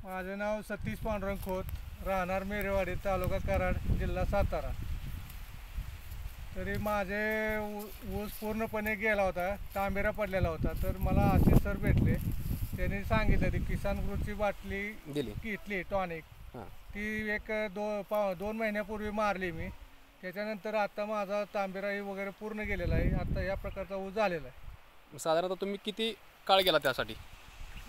माझे नाव सतीश पांडुरंग खोत, राहणार मेरेवाडी, तालुका कराड, जिल्हा सातारा. तरी माझे ऊस पूर्णपणे गेला होता, तांबेरा पडलेला होता. तर मला आशिष सर भेटले, त्यांनी सांगितलं ती किसान ग्रुपची बाटली घेतली टॉनिक, ती एक 2 महिन्यापूर्वी मारली मी. त्याच्यानंतर आता माझा तांबेराही वगैरे पूर्ण गेलेला आहे. आता या प्रकारचा ऊस झालेला आहे. साधारणतः तुम्ही किती काळ गेला त्यासाठी?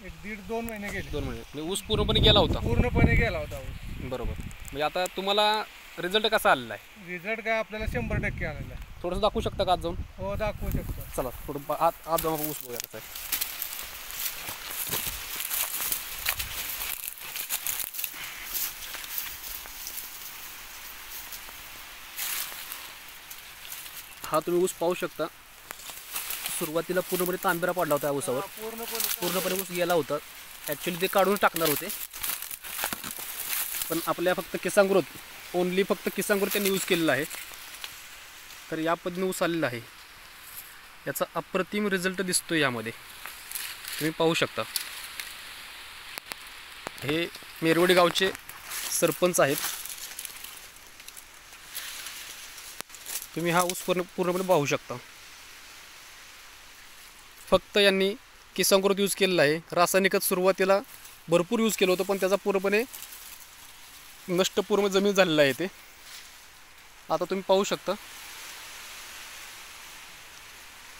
1-1.5-2 महिने गेले. 2 महिने म्हणजे ऊस पूर्णपणे गेला होता? पूर्णपणे गेला होता ऊस. बरोबर. म्हणजे आता तुम्हाला रिझल्ट कसा आलेला आहे? रिझल्ट काय आपल्याला 100% आलेला आहे. थोडंसं दाखवू शकता का आज जाऊन? हो, दाखवू शकतो. चला थोडं आत जाऊन ऊस बघूया कसं आहे. हा तुम्ही ऊस पाहू शकता. सुरुवातीला पूर्णपणे तांबेरा पडला होता या ऊसावर. पूर्णपणे ऊस गेला होता. ॲक्च्युली ते काढून टाकणार होते, पण आपल्या फक्त किसान ग्रोथ ओनली फक्त किसान ग्रोथ त्यांनी यूज केलेला आहे. तर या पद्धतीने ऊस आलेला आहे. याचा अप्रतिम रिझल्ट दिसतो. यामध्ये तुम्ही पाहू शकता. हे मेरवडी गावचे सरपंच आहेत. तुम्ही हा ऊस पूर्णपणे पाहू शकता. फक्त यांनी किसान ग्रोथ यूज केलेला आहे. रासायनिकच सुरुवातीला भरपूर यूज केलं होतं, पण त्याचा पूर्णपणे नष्ट पूर्ण जमीन झालेला आहे ते. आता तुम्ही पाहू शकता.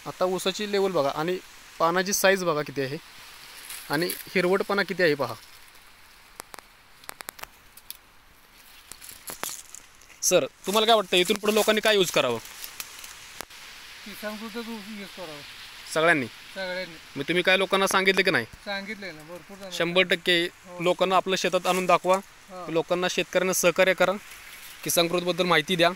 आता ऊसाची लेवल बघा आणि पानाची साईज बघा किती आहे आणि हिरवटपणा किती आहे पहा. सर, तुम्हाला काय वाटतं इथून पुढे लोकांनी काय यूज करावं? किसान ग्रुपच यूज करावं सगळ्यांनी. मी तुम्ही काय लोकांना सांगितलं की नाही? सांगितलंय ना, भरपूर 100% लोकांना आपल्या शेतात आणून दाखवा. लोकांना, शेतकऱ्यांना सहकार्य करा. किसान ग्रोथबद्दल माहिती द्या.